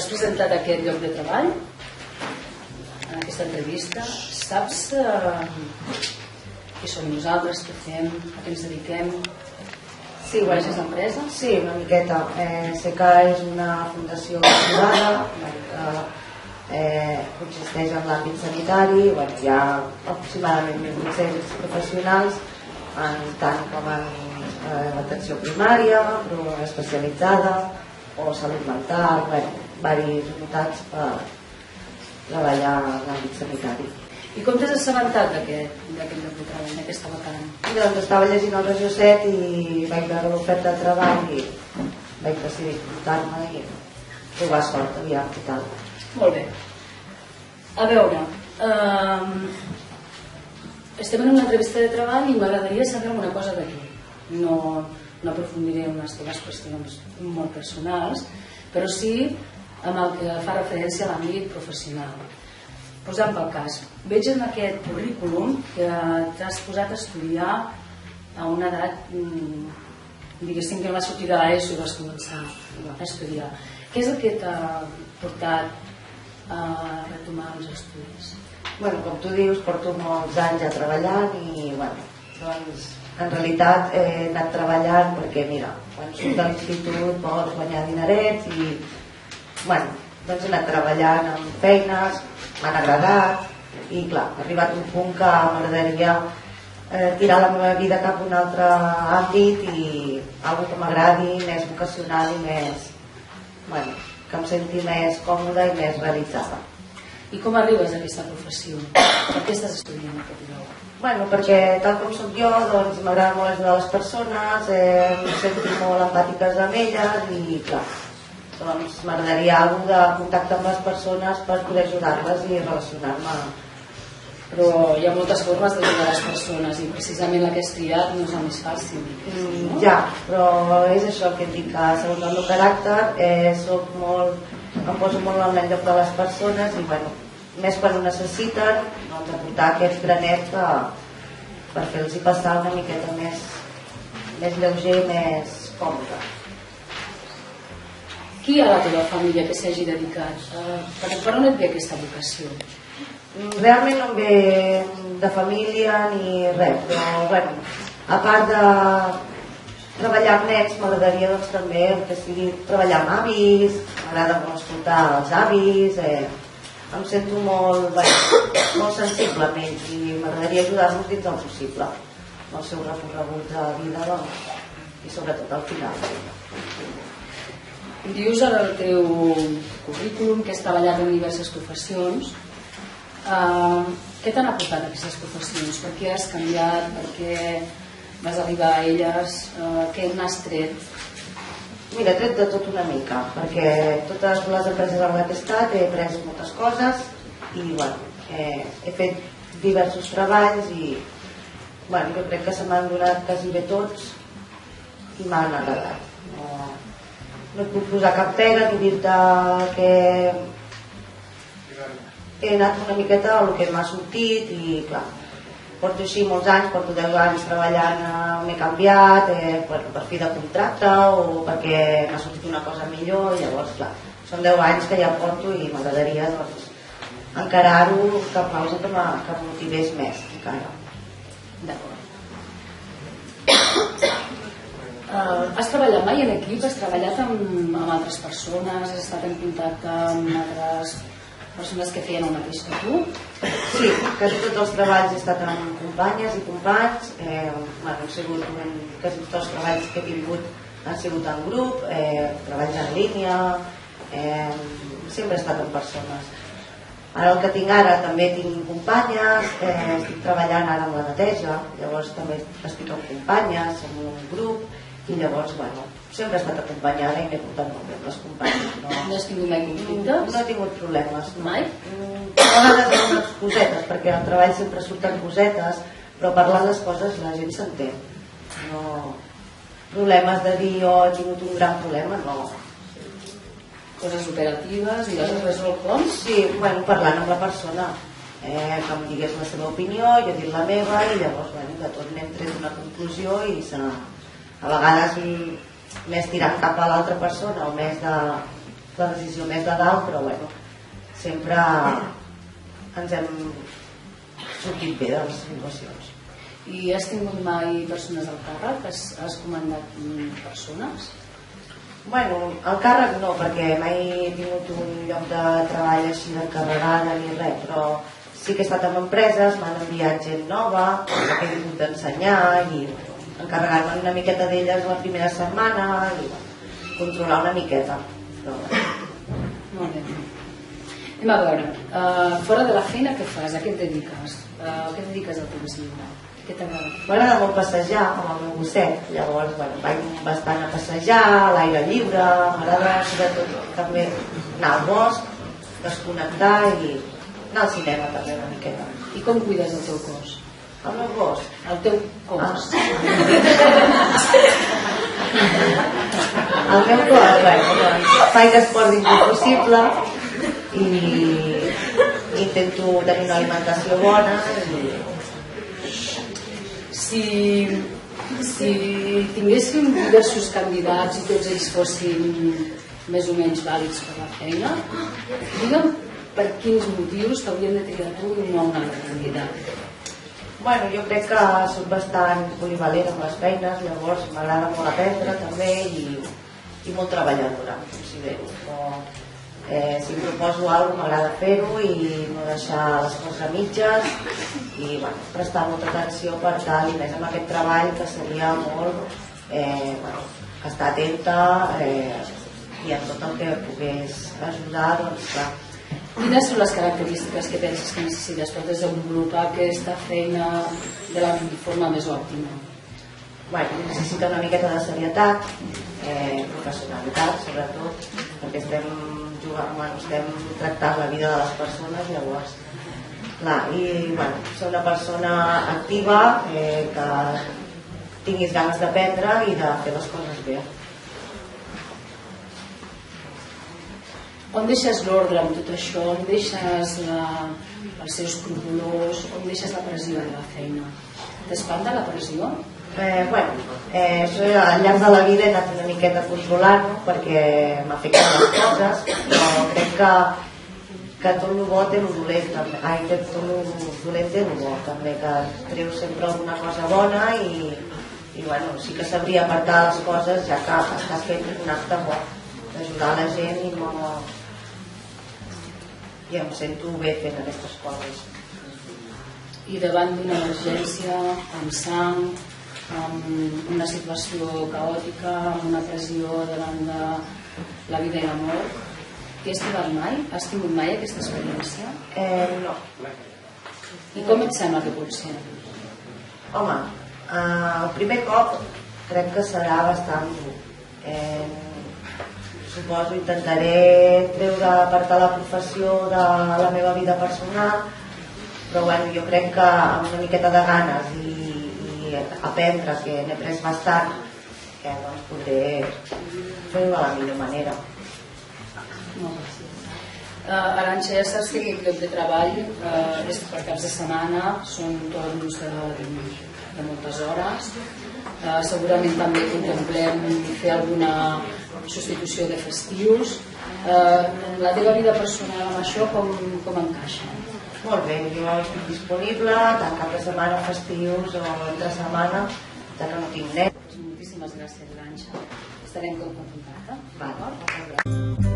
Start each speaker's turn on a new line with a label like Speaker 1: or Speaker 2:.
Speaker 1: presentat aquest lloc de treball, en aquesta entrevista. Saps qui som nosaltres, què fem, a què ens dediquem?
Speaker 2: Sí,
Speaker 1: coneixes l'empresa?
Speaker 2: Sí, una miqueta. Sé que és una fundació privada que consisteix en l'àmbit sanitari. Hi ha aproximadament 1.800 professionals, tant com en l'atenció primària, però especialitzada, o salut mental, diverses unitats per treballar en l'àmbit sanitari.
Speaker 1: I com t'has assabentat d'aquest lloc de treball, d'aquesta vacant?
Speaker 2: Doncs estava llegint el Regió 7 i vaig veure l'oferta de treball i vaig decidir portar-me i trobar sort aviam i tal.
Speaker 1: Molt bé. A veure, estem en una entrevista de treball i m'agradaria saber alguna cosa de tu. No aprofundiré en les teves qüestions molt personals, però sí amb el que fa referència a l'àmbit professional. Posant pel cas, veig en aquest currículum que t'has posat a estudiar a una edat, diguéssim que vas sortir de l'ESO i vas començar a estudiar. Què és el que t'ha portat a retomar els estudis?
Speaker 2: Com tu dius, porto molts anys ja treballant i doncs en realitat he anat treballant perquè mira, quan surts de l'institut vols guanyar dinerets i doncs he anat treballant en feines, m'han agradat i clar, ha arribat un punt que m'agradaria tirar la meva vida cap a un altre àmbit i alguna que m'agradi, més vocacional i més, que em senti més còmoda i més realitzada.
Speaker 1: I com arribes a aquesta professió? Per què estàs estudiant aquest lloc?
Speaker 2: Perquè tal com soc jo, doncs m'agrada molt ajudar les persones, em sento molt empàtiques amb elles i clar, doncs m'agradaria alguna de contacte amb les persones per poder ajudar-les i relacionar-me.
Speaker 1: Però hi ha moltes formes d'ajudar les persones i precisament la que has triat no és la més fàcil.
Speaker 2: Ja, però és això el que et dic, que segons el meu caràcter em poso molt en el lloc de les persones i més quan ho necessiten, doncs aportar aquest granet per fer-los passar una miqueta més lleuger, més còmode.
Speaker 1: Qui hi ha a la teva família que s'hagi dedicat? Per on et ve aquesta vocació?
Speaker 2: Realment no em ve de família ni res, però a part de treballar amb nens m'agradaria doncs també que sigui treballar amb avis, m'agrada molt escoltar els avis, em sento molt sensible amb ells i m'agradaria ajudar-los dins del possible el seu recorregut de vida i sobretot al final.
Speaker 1: Dius en el teu currículum que has treballat en diverses professions. Què t'han aportat aquestes professions? Per què has canviat? Per què vas arribar a elles? Què n'has tret?
Speaker 2: Mira, he tret de tot una mica, perquè totes les empreses en les que he estat he après moltes coses i he fet diversos treballs i jo crec que se m'han donat quasi bé tots i m'han agradat. No et puc posar cap pega ni dir-te que he anat una miqueta a el que m'ha sortit i clar, porto així molts anys, porto 10 anys treballant, m'he canviat per fi de contracte o perquè m'ha sortit una cosa millor i llavors clar, són 10 anys que ja porto i m'agradaria doncs encarar-ho cap a cosa que em motivés més encara.
Speaker 1: D'acord. Has treballat mai en equip? Has treballat amb altres persones? Has estat en contacte amb altres persones que feien el mateix que tu?
Speaker 2: Sí, quasi tots els treballs he estat amb companyes i companys. Quasi tots els treballs que he tingut han sigut en grup, treballs en línia, sempre he estat amb persones. Ara el que tinc ara també tinc companyes, estic treballant ara amb la neteja, llavors també estic amb companyes, amb un grup i llavors, sempre he estat acompanyada i m'he portat molt bé amb les companyes.
Speaker 1: No has tingut mai conflictes?
Speaker 2: No he tingut problemes.
Speaker 1: Mai?
Speaker 2: A vegades hi ha unes cosetes, perquè al treball sempre surten cosetes, però parlant les coses la gent s'entén. No, problemes de dir he tingut un gran problema, no.
Speaker 1: Coses operatives i les has resolt com?
Speaker 2: Sí, parlant amb la persona, que em digués la seva opinió, jo dir la meva i llavors de tot n'hem tret una conclusió i a vegades més tirant cap a l'altra persona o més de la decisió més de dalt, però bueno, sempre ens hem sortit bé de les situacions.
Speaker 1: I has tingut mai persones al càrrec? Has comandat persones?
Speaker 2: Bueno, al càrrec no, perquè mai he tingut un lloc de treball així d'encarregada ni res, però sí que he estat en empreses, m'han enviat gent nova, que he hagut d'ensenyar i encarregar-me una miqueta d'elles la primera setmana i controlar una miqueta. Però...
Speaker 1: Molt bé. Anem a veure, fora de la feina què fas? A què et dediques? A què et dediques al temps lliure? Què t'agrada?
Speaker 2: M'agrada molt passejar amb el meu gosset, llavors bueno, vaig bastant a passejar, a l'aire lliure, m'agrada sobretot també anar al bosc, desconnectar i anar al cinema també una miqueta.
Speaker 1: I com cuides el teu cos?
Speaker 2: El meu gos?
Speaker 1: El teu cos?
Speaker 2: El meu cos, bueno, faig esport dins del possible i intento tenir una alimentació bona i...
Speaker 1: Si tinguéssim diversos candidats i tots ells fossin més o menys vàlids per la feina, digue'm per quins motius t'haurien de triar tu i no un altre candidat.
Speaker 2: Bueno, jo crec que soc bastant polivalent amb les feines, llavors m'agrada molt aprendre també i molt treballadora, considero. Si em proposo alguna cosa m'agrada fer-ho i no deixar les coses a mitges i bueno, prestar molta atenció per tal, i més amb aquest treball que seria molt estar atenta i en tot el que pogués ajudar, doncs clar.
Speaker 1: Quines són les característiques que penses que necessites per desenvolupar aquesta feina de la forma més òptima?
Speaker 2: Bueno, necessita una miqueta de serietat, professionalitat sobretot, perquè estem tractant la vida de les persones, llavors clar, i bueno, ser una persona activa, que tinguis ganes d'aprendre i de fer les coses bé.
Speaker 1: On deixes l'ordre amb tot això? On deixes el ser escrupolós? On deixes la pressió de la feina? T'espanta la pressió?
Speaker 2: Bueno, això al llarg de la vida he anat una miqueta controlant-ho perquè m'afecten les coses, però crec que tot el bo té el dolent també. Tot el dolent té el bo també, que treus sempre alguna cosa bona i bueno, sí que sabria apartar les coses ja que estàs fent un acte bo d'ajudar la gent i em sento bé fent aquestes coses.
Speaker 1: I davant d'una emergència, amb sang, amb una situació caòtica, amb una pressió davant de la vida i la mort, què has trobat mai? Has tingut mai aquesta experiència?
Speaker 2: No.
Speaker 1: I com et sembla que pot ser?
Speaker 2: Home, el primer cop crec que serà bastant dur. Suposo intentaré treure apartar la professió de la meva vida personal, però bueno, jo crec que amb una miqueta de ganes i aprendre, que n'he après bastant, que doncs podré fer-ho de la millor manera.
Speaker 1: Arantxa, ja saps que aquest lloc de treball és per caps de setmana, són torns de moltes hores, segurament també contemplem fer alguna substitució de festius. La teva vida personal amb això com encaixa?
Speaker 2: Molt bé, jo estic disponible tant cap de setmana, festius o entre setmana, ja que no tinc net.
Speaker 1: Moltíssimes gràcies, Arantxa. Estarem en contacte.
Speaker 2: D'acord.